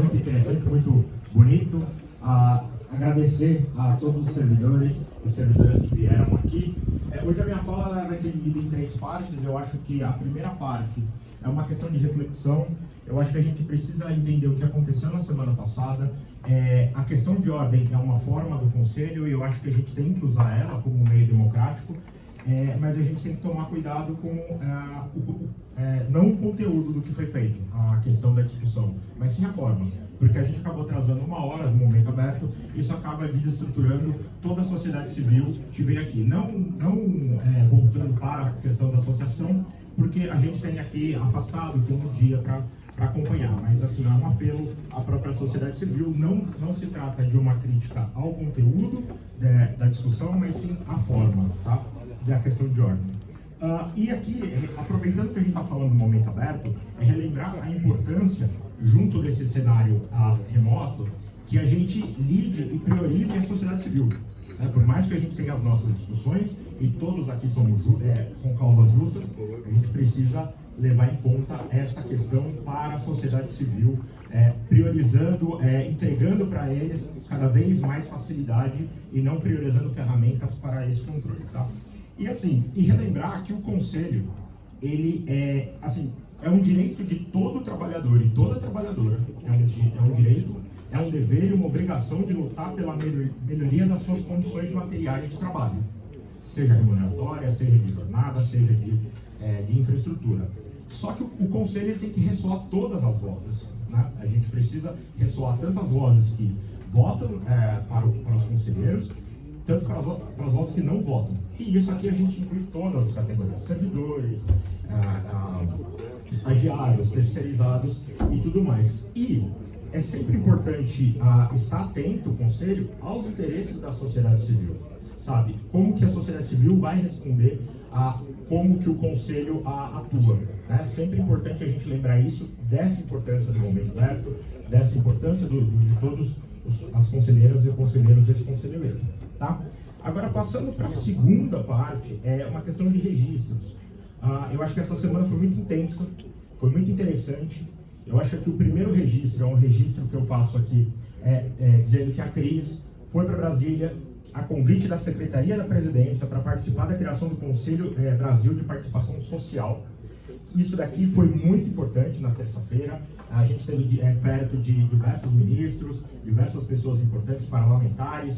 muito interessante, muito bonito. Agradecer a todos os servidores e servidoras que vieram aqui. Hoje a minha fala vai ser dividida em 3 partes. Eu acho que a primeira parte é uma questão de reflexão. Eu acho que a gente precisa entender o que aconteceu na semana passada. A questão de ordem é uma forma do Conselho e eu acho que a gente tem que usar ela como um meio democrático, mas a gente tem que tomar cuidado com não o conteúdo do que foi feito, a questão da discussão, mas sim a forma. Porque a gente acabou atrasando 1 hora do momento aberto, isso acaba desestruturando toda a sociedade civil que veio aqui. Não voltando para a questão da associação, porque a gente tem aqui afastado, tem um dia para acompanhar, mas assim, é um apelo à própria sociedade civil. Não se trata de uma crítica ao conteúdo da discussão, mas sim à forma, tá? Da questão de ordem. E aqui, aproveitando que a gente está falando do momento aberto, é relembrar a importância, junto desse cenário remoto, que a gente lide e priorize a sociedade civil. Por mais que a gente tenha as nossas discussões, e todos aqui são causas justas, a gente precisa levar em conta essa questão para a sociedade civil, priorizando, entregando para eles cada vez mais facilidade e não priorizando ferramentas para esse controle, tá? E assim, relembrar que o Conselho, ele é um direito de todo trabalhador e toda trabalhadora, é um direito, é um dever e uma obrigação de lutar pela melhoria das suas condições materiais de trabalho, seja remuneratória, seja de jornada, seja de infraestrutura. Só que o Conselho ele tem que ressoar todas as vozes, né? A gente precisa ressoar tantas vozes que votam para os conselheiros, tanto para as vozes que não votam. E isso aqui a gente inclui todas as categorias, servidores, estagiários, terceirizados e tudo mais. E é sempre importante estar atento, o Conselho, aos interesses da sociedade civil. Sabe? Como que a sociedade civil vai responder a como que o Conselho atua. É sempre importante a gente lembrar isso, dessa importância do momento aberto, dessa importância de todos as conselheiras e conselheiros desse conselho eleito. Tá? Agora, passando para a segunda parte, é uma questão de registros. Eu acho que essa semana foi muito intensa, foi muito interessante. Eu acho que o primeiro registro é um registro que eu faço aqui, dizendo que a Cris foi para Brasília, a convite da Secretaria da Presidência para participar da criação do Conselho Brasil de Participação Social. Isso daqui foi muito importante na terça-feira. A gente teve perto de diversos ministros, diversas pessoas importantes, parlamentares,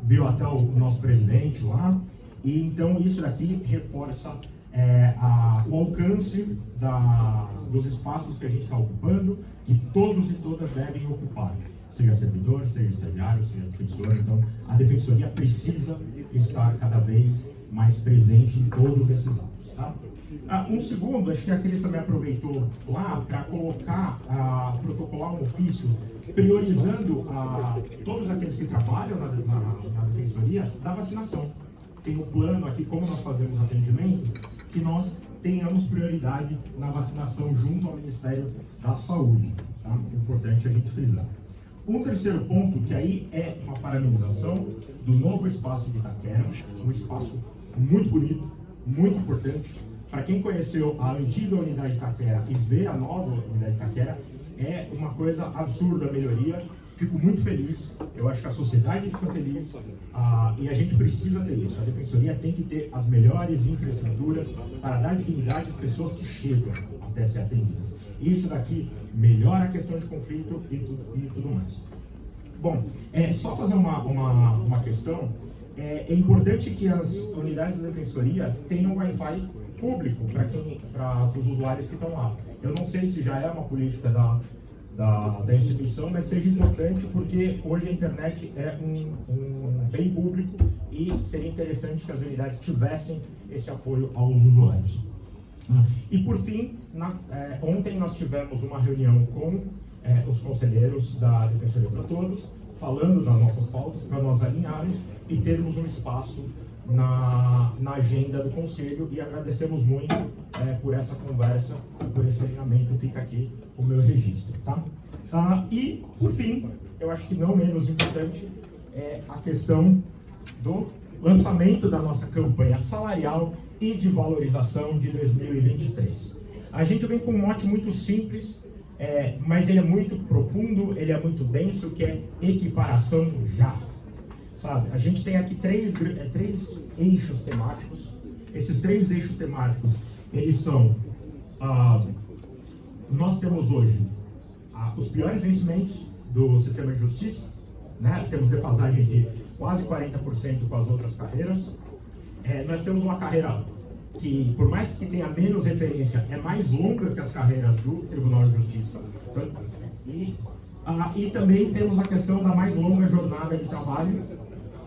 viu até o nosso presidente lá. E então isso daqui reforça o alcance dos espaços que a gente está ocupando, que todos e todas devem ocupar. Seja servidor, seja estagiário, seja defensor. Então, a defensoria precisa estar cada vez mais presente em todos esses atos. Tá? Um segundo, acho que a Cris também aproveitou lá para protocolar um ofício priorizando todos aqueles que trabalham na defensoria da vacinação. Tem um plano aqui, como nós fazemos atendimento, que nós tenhamos prioridade na vacinação junto ao Ministério da Saúde. Tá? É importante a gente frisar. Um terceiro ponto, que aí é uma paralisação do novo espaço de Itaquera, um espaço muito bonito, muito importante. Para quem conheceu a antiga unidade de Itaquera e vê a nova unidade de Itaquera, é uma coisa absurda a melhoria. Fico muito feliz, eu acho que a sociedade fica feliz e a gente precisa ter isso. A defensoria tem que ter as melhores infraestruturas para dar dignidade às pessoas que chegam até ser atendidas. Isso daqui melhora a questão de conflito e tudo mais. Bom, só fazer uma questão. É importante que as unidades da defensoria tenham Wi-Fi público para os usuários que estão lá. Eu não sei se já é uma política da instituição, mas seja importante porque hoje a internet é um bem público e seria interessante que as unidades tivessem esse apoio aos usuários. E por fim, ontem nós tivemos uma reunião com os conselheiros da Defensoria para Todos, falando das nossas pautas, para nós alinharmos e termos um espaço na agenda do Conselho, e agradecemos muito por essa conversa e por esse alinhamento. Fica aqui o meu registro. Tá? E, por fim, eu acho que não menos importante, é a questão do lançamento da nossa campanha salarial e de valorização de 2023. A gente vem com um mote muito simples, mas ele é muito profundo, ele é muito denso, que é equiparação já. Sabe? A gente tem aqui três eixos temáticos. Esses 3 eixos temáticos, eles são, nós temos hoje os piores vencimentos do sistema de justiça, né? Temos defasagem de quase 40% com as outras carreiras. Nós temos uma carreira que, por mais que tenha menos referência, é mais longa que as carreiras do Tribunal de Justiça. E também temos a questão da mais longa jornada de trabalho.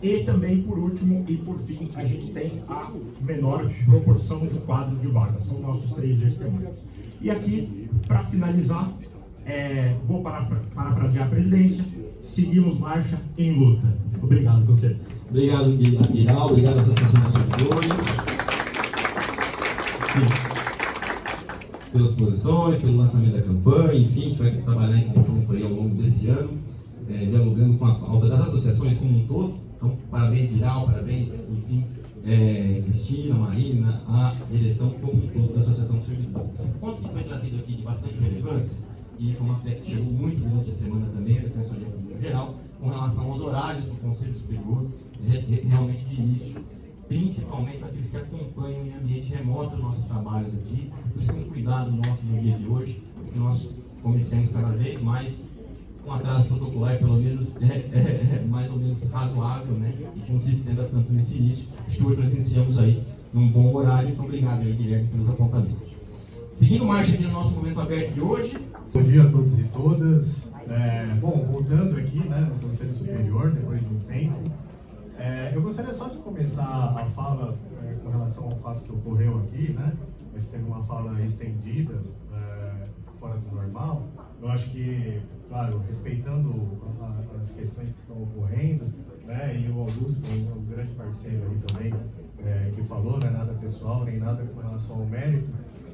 E também, por último e por fim, a gente tem a menor proporção de quadros de vagas. São nossos 3 eixos temáticos. E aqui, para finalizar, vou parafrasear a presidência: seguimos marcha em luta. Obrigado, conselheiro. Obrigado, Guilherme. Obrigado à Associação dos Servidores. Pelas posições, pelo lançamento da campanha, enfim, a gente vai trabalhar em conjunto aí ao longo desse ano, dialogando com a pauta das associações como um todo. Então, parabéns, Guilherme, parabéns, enfim, Cristina, Marina, a direção como um todo da Associação dos Servidores. O ponto que foi trazido aqui de bastante relevância, e foi um aspecto que chegou muito durante a semana também, a Defensoria Pública Geral, com relação aos horários do Conselho Superior, realmente de início, principalmente para aqueles que acompanham em ambiente remoto os nossos trabalhos aqui. Por isso, um cuidado nosso no dia de hoje, que nós comecemos cada vez mais com atraso protocolar, pelo menos mais ou menos razoável, né? E que não se estenda tanto nesse início. Acho que hoje nós iniciamos aí num bom horário. Então, obrigado aí, Guilherme, pelos apontamentos. Seguindo marcha aqui no nosso momento aberto de hoje. Bom dia a todos e todas. Bom, voltando aqui, né, no Conselho Superior, depois de um tempo, eu gostaria só de começar a fala com relação ao fato que ocorreu aqui, né? A gente teve uma fala estendida, fora do normal. Eu acho que, claro, respeitando as questões que estão ocorrendo, né, e o Augusto, um grande parceiro aí também, que falou, não é nada pessoal, nem nada com relação ao mérito,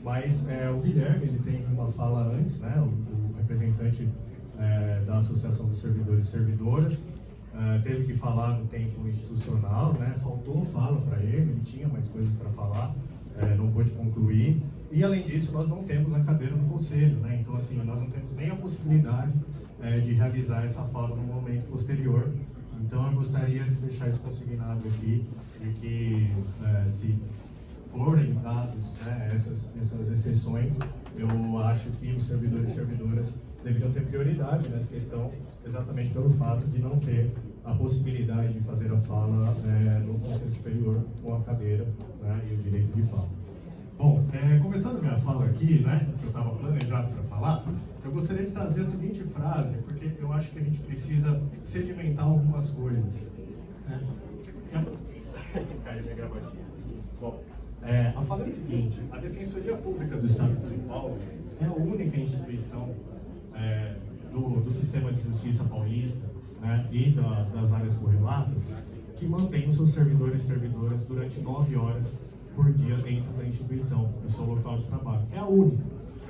mas o Guilherme, ele tem uma fala antes, né, o representante da Associação dos Servidores e Servidoras, teve que falar no tempo institucional, né, faltou fala para ele tinha mais coisas para falar, não pôde concluir. E, além disso, nós não temos a cadeira no Conselho, né? Então, assim, nós não temos nem a possibilidade de realizar essa fala no momento posterior. Então, eu gostaria de deixar isso consignado aqui, de que, se forem dados, né, essas exceções, eu acho que os servidores e servidoras deveriam ter prioridade nessa questão, exatamente pelo fato de não ter a possibilidade de fazer a fala no Conselho Superior com a cadeira, né, e o direito de fala. Bom, começando minha fala aqui, né, que eu estava planejado para falar, eu gostaria de trazer a seguinte frase, porque eu acho que a gente precisa sedimentar algumas coisas. Caiu minha gravatinha. Bom, a fala é a seguinte: a Defensoria Pública do Estado de São Paulo é a única instituição do sistema de justiça paulista, né, e das áreas correlatas que mantém os seus servidores e servidoras durante 9 horas por dia dentro da instituição, do seu local de trabalho. É a única.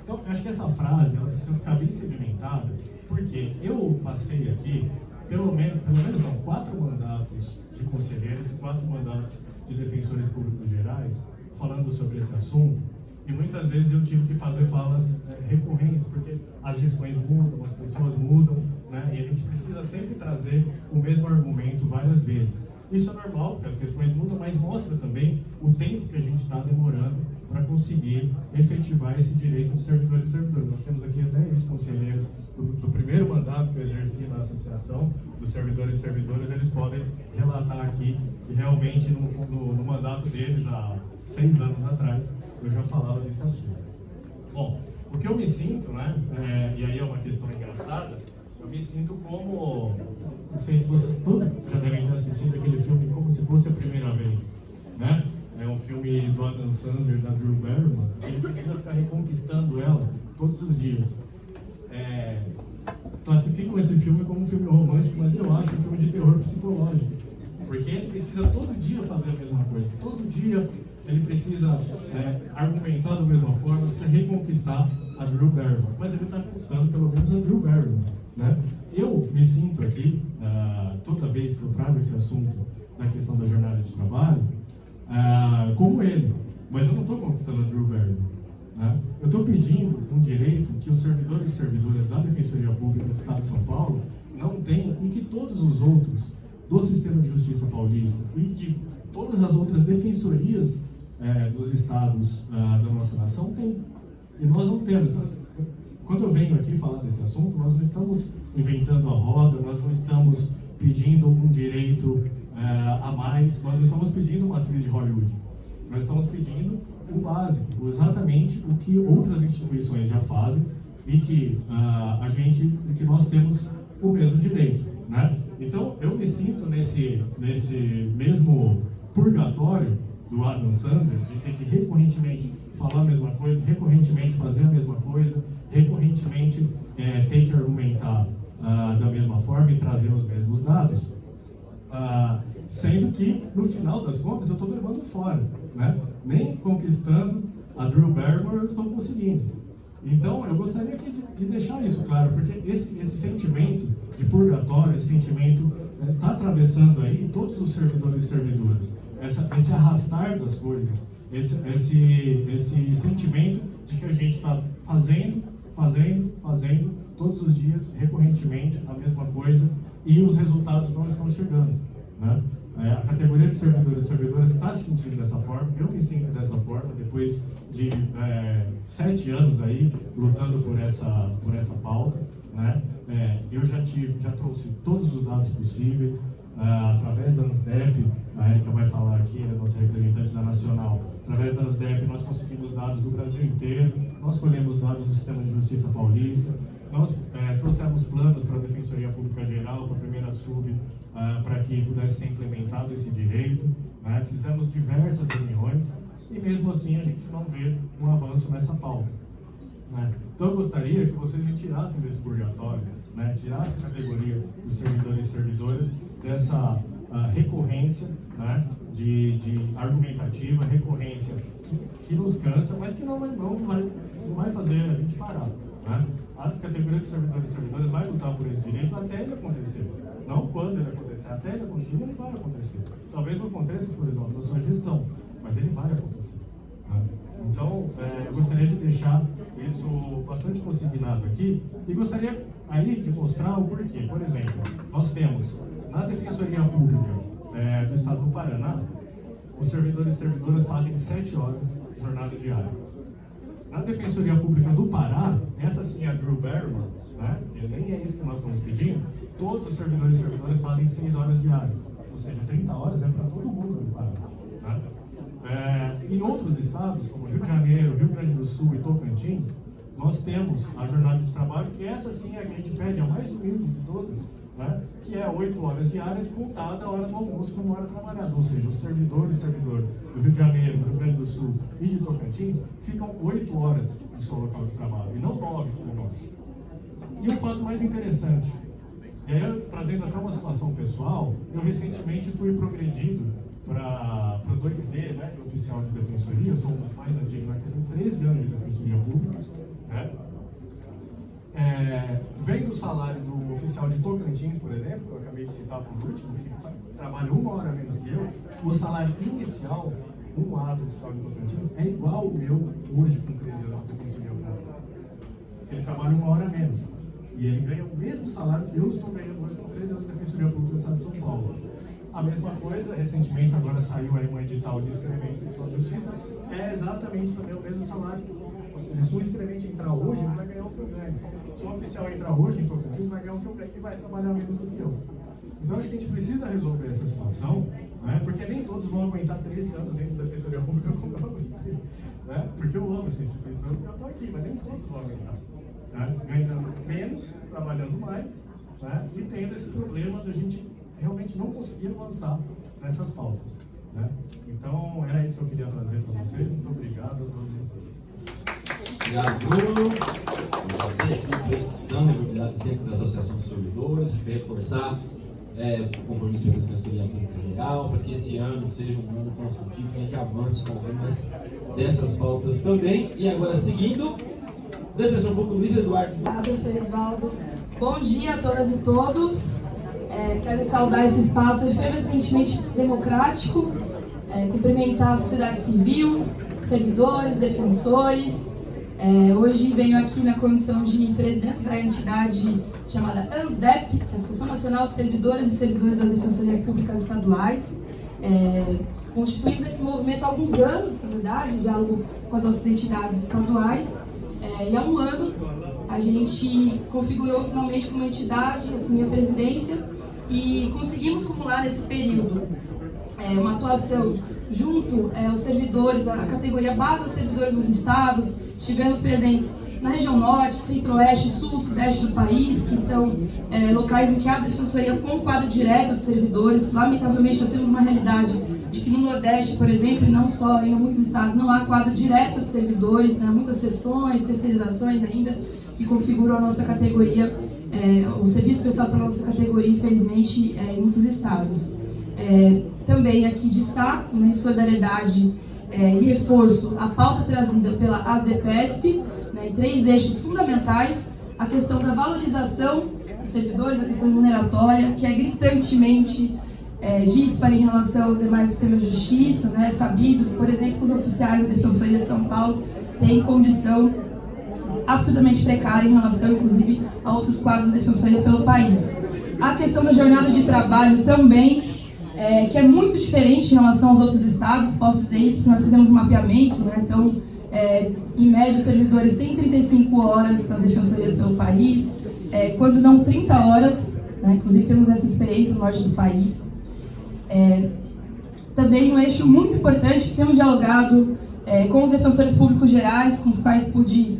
Então, acho que essa frase ela precisa ficar bem sedimentada, porque eu passei aqui, pelo menos não, 4 mandatos de conselheiros e 4 mandatos de defensores públicos gerais falando sobre esse assunto, e muitas vezes eu tive que fazer falas recorrentes, porque as gestões mudam, as pessoas mudam, né, e a gente precisa sempre trazer o mesmo argumento várias vezes. Isso é normal, porque as questões mudam, mas mostra também o tempo que a gente está demorando para conseguir efetivar esse direito dos servidores e servidoras. Nós temos aqui até ex-conselheiros do primeiro mandato que eu exerci na associação dos servidores e servidoras, eles podem relatar aqui que realmente no mandato deles, há 6 anos atrás, eu já falava desse assunto. Bom, o que eu me sinto, né, e aí é uma questão engraçada, eu me sinto como, não sei se vocês todos já devem ter assistido aquele filme Como Se Fosse a Primeira Vez, né? É um filme do Adam Sandler, da Drew Barrymore, ele precisa ficar reconquistando ela todos os dias. Classificam esse filme como um filme romântico, mas eu acho um filme de terror psicológico, porque ele precisa todo dia fazer a mesma coisa, todo dia ele precisa argumentar da mesma forma, precisa reconquistar a Drew Barrymore, mas ele está conquistando pelo menos a Drew Barrymore, né? Eu me sinto aqui, toda vez que eu trago esse assunto na questão da jornada de trabalho, como ele, mas eu não estou conquistando a Drew Barrymore, né? Eu estou pedindo um direito que os servidores e servidoras da Defensoria Pública do Estado de São Paulo não tenham e que todos os outros do sistema de justiça paulista e de todas as outras defensorias dos estados da nossa nação têm. E nós não temos. Quando eu venho aqui falar desse assunto, nós não estamos inventando a roda, nós não estamos pedindo um direito a mais, nós não estamos pedindo uma atriz de Hollywood. Nós estamos pedindo o básico, exatamente o que outras instituições já fazem e que que nós temos o mesmo direito, né? Então, eu me sinto nesse mesmo purgatório do Adam Sandler, de ter que recorrentemente falar a mesma coisa, recorrentemente fazer a mesma coisa, recorrentemente ter que argumentar da mesma forma e trazer os mesmos dados, sendo que, no final das contas, eu estou levando fora, né? Nem conquistando a Drew Barrymore eu estou conseguindo. Então, eu gostaria aqui de deixar isso claro, porque esse sentimento de purgatório, esse sentimento está atravessando aí todos os servidores e servidoras. Esse arrastar das coisas, esse sentimento de que a gente está fazendo todos os dias, recorrentemente, a mesma coisa, e os resultados não estão chegando, né? A categoria de servidores e servidoras está se sentindo dessa forma, eu me sinto dessa forma, depois de 7 anos aí, lutando por essa pauta, né? Eu já trouxe todos os dados possíveis, através da ANSDEP, a Erika vai falar aqui, a nossa representante da Nacional, através da ANSDEP nós conseguimos dados do Brasil inteiro, nós colhemos dados do Sistema de Justiça Paulista, nós trouxemos planos para a Defensoria Pública Geral, para a primeira sub, para que pudesse ser implementado esse direito, né? Fizemos diversas reuniões e mesmo assim a gente não vê um avanço nessa pauta, né? Então eu gostaria que vocês me tirassem desse purgatório, né? Tirassem a categoria dos servidores e servidoras dessa recorrência, né? de argumentativa, recorrência que nos cansa, mas que não vai fazer a gente parar, né? A categoria de servidores e servidoras vai lutar por esse direito até ele acontecer. Não quando ele acontecer, até ele acontecer, ele vai acontecer. Talvez não aconteça, por exemplo, na sua gestão, mas ele vai acontecer, né? Então, eu gostaria de deixar isso bastante consignado aqui e gostaria aí de mostrar o porquê. Por exemplo, nós temos na Defensoria Pública do Estado do Paraná, os servidores e servidoras fazem 7 horas de jornada diária. Na Defensoria Pública do Pará, essa sim é a Drew Barrymore, né? E nem é isso que nós estamos pedindo, todos os servidores e servidoras fazem 6 horas diárias, ou seja, 30 horas é para todo mundo do Pará, né? Em outros estados, como Rio de Janeiro, Rio Grande do Sul e Tocantins, nós temos a jornada de trabalho, que essa sim é a que a gente pede, a mais humilde de todas, né? Que é 8 horas diárias, contada a hora do almoço como hora trabalhada. Ou seja, os servidores e servidoras do Rio de Janeiro, do Rio Grande do Sul e de Tocantins ficam 8 horas no seu local de trabalho, e não 9 como nós. E o fato mais interessante, e aí eu, trazendo até uma situação pessoal, eu recentemente fui progredido para o 2D, né, do oficial de defensoria. Eu sou um dos mais antigos, né, tenho 13 anos de defensoria pública, né? Vem do salário do oficial de Tocantins, por exemplo, que eu acabei de citar por último, que trabalha 1 hora menos que eu, o salário inicial, 1A do oficial de Tocantins, é igual ao meu hoje com 13 anos de defensoria pública. Ele trabalha 1 hora menos. E ele ganha o mesmo salário que eu estou ganhando hoje com 13 anos de defensoria pública do Estado de São Paulo. A mesma coisa, recentemente agora saiu aí um edital de inscrevimento da Justiça, é exatamente também o mesmo salário. Ou seja, se o inscrevente entrar hoje, ele vai ganhar o que eu ganho. Se um oficial entrar hoje em Tocantins, vai ganhar o que eu ganho e vai trabalhar menos do que eu. Então acho que a gente precisa resolver essa situação, né? Porque nem todos vão aguentar 13 anos dentro da Defensoria Pública como eu aguento, né? Porque eu amo essa instituição e eu estou aqui, mas nem todos vão aguentar, né? Ganhando menos, trabalhando mais, né? E tendo esse problema de a gente realmente não conseguir avançar nessas pautas, né? Então era isso que eu queria trazer para vocês. Muito obrigado a todos e todas. Obrigado, Bruno. Fazer aqui a petição de mobilidade sempre das associações de servidores, de reforçar o compromisso da Defensoria Pública Geral, para que esse ano seja um ano construtivo, que a gente avance com algumas dessas pautas também. E agora, seguindo, Defensor Público Luiz Eduardo. Obrigada, Felisvaldo. Bom dia a todas e todos. Quero saudar esse espaço efervescentemente democrático, cumprimentar a sociedade civil, servidores, defensores, Hoje venho aqui na condição de presidente da entidade chamada ANSDEP, Associação Nacional de Servidoras e Servidores das Defensorias Públicas Estaduais. Constituímos esse movimento há alguns anos, na verdade, em diálogo com as nossas entidades estaduais. E há um ano a gente configurou finalmente como entidade, assumiu a presidência e conseguimos acumular nesse período uma atuação junto aos servidores, a categoria base dos servidores dos estados. Estivemos presentes na região norte, centro-oeste, sul, sudeste do país, que são locais em que há defensoria com quadro direto de servidores. Lamentavelmente, nós temos uma realidade de que no Nordeste, por exemplo, e não só, em alguns estados, não há quadro direto de servidores, né? Muitas seções, terceirizações ainda, que configuram a nossa categoria, o serviço prestado para a nossa categoria, infelizmente, em muitos estados. Também aqui destaco, em solidariedade e reforço, a pauta trazida pela ASDEPESP, em 3 eixos fundamentais: a questão da valorização dos servidores, a questão remuneratória, que é gritantemente dispara em relação aos demais sistemas de justiça, né? É sabido que, por exemplo, os oficiais da Defensoria de São Paulo têm condição absurdamente precária em relação, inclusive, a outros quadros de defensoria pelo país. A questão da jornada de trabalho também, que é muito diferente em relação aos outros estados. Posso dizer isso porque nós fizemos um mapeamento, né? Então, em média, os servidores têm 35 horas nas defensorias pelo país, quando não 30 horas, né? Inclusive temos essa experiência no norte do país. Também um eixo muito importante que temos dialogado com os defensores públicos gerais, com os quais pude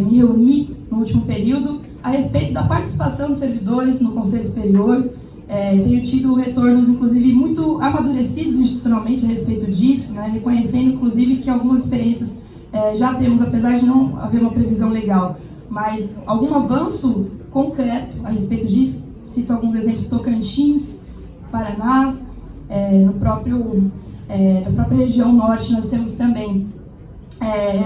me reunir no último período, a respeito da participação dos servidores no Conselho Superior. Tenho tido retornos, inclusive, muito amadurecidos institucionalmente a respeito disso, né? Reconhecendo, inclusive, que algumas experiências já temos, apesar de não haver uma previsão legal, mas algum avanço concreto a respeito disso. Cito alguns exemplos: Tocantins, Paraná, na própria região norte nós temos também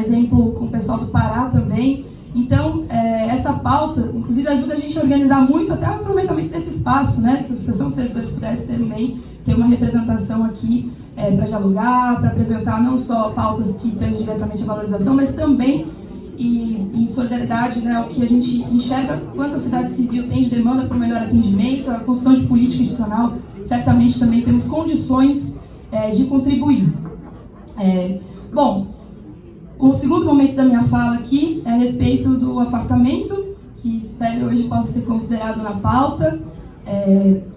exemplo com o pessoal do Pará também. Então, essa pauta, inclusive, ajuda a gente a organizar muito até o aproveitamento desse espaço, né? Que a Associação de Servidores pudesse também ter uma representação aqui para dialogar, para apresentar não só pautas que têm diretamente a valorização, mas também em solidariedade, né, o que a gente enxerga quanto a sociedade civil tem de demanda por melhor atendimento, a construção de política institucional. Certamente também temos condições de contribuir. Bom, o segundo momento da minha fala aqui é a respeito do afastamento, que espero hoje possa ser considerado na pauta.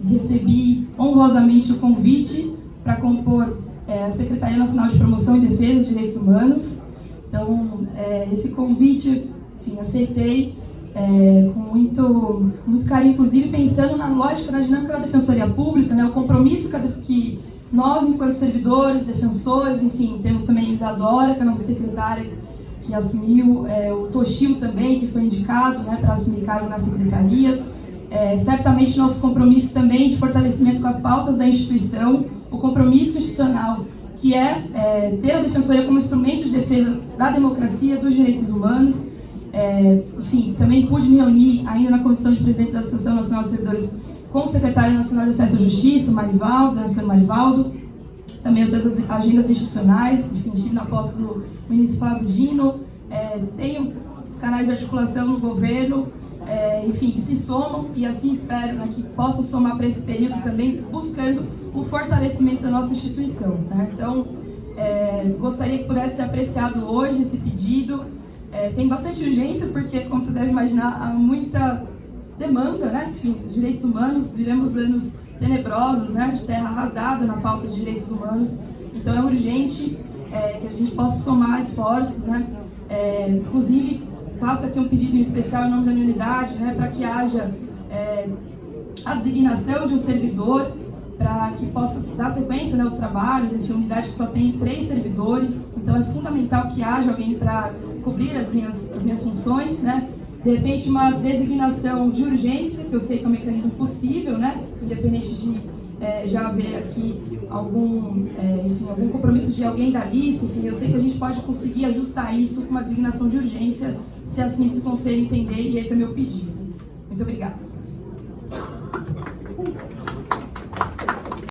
Recebi honrosamente o convite para compor a Secretaria Nacional de Promoção e Defesa dos Direitos Humanos. Então, esse convite, enfim, aceitei com muito carinho, inclusive pensando na lógica, na dinâmica da Defensoria Pública, né, o compromisso que nós, enquanto servidores, defensores, enfim, temos também a Isadora, que é a nossa secretária, que assumiu, o Toshio também, que foi indicado, né, para assumir cargo na secretaria. Certamente nosso compromisso também de fortalecimento com as pautas da instituição, o compromisso institucional, que ter a Defensoria como instrumento de defesa da democracia, dos direitos humanos. Enfim, também pude me reunir, ainda na condição de presidente da Associação Nacional de Servidores, com o secretário nacional de Acesso à Justiça, o senhor Marivaldo, também outras agendas institucionais. Enfim, estive na posse do ministro Flávio Dino, tenho os canais de articulação no governo, enfim, que se somam, e assim espero, né, que possam somar para esse período também, buscando o fortalecimento da nossa instituição, né? Então, gostaria que pudesse ser apreciado hoje esse pedido. Tem bastante urgência, porque, como você deve imaginar, há muita demanda, né? Enfim, direitos humanos, vivemos anos tenebrosos, né, de terra arrasada na pauta de direitos humanos. Então é urgente que a gente possa somar esforços, né? Inclusive, faço aqui um pedido em especial em nome da minha unidade, né, para que haja a designação de um servidor para que possa dar sequência, né, aos trabalhos. Enfim, uma unidade que só tem 3 servidores, então é fundamental que haja alguém para cobrir as minhas funções, né? De repente, uma designação de urgência, que eu sei que é um mecanismo possível, né? Independente de já haver aqui algum compromisso de alguém da lista. Enfim, eu sei que a gente pode conseguir ajustar isso com uma designação de urgência, se assim esse conselho entender, e esse é meu pedido. Muito obrigada.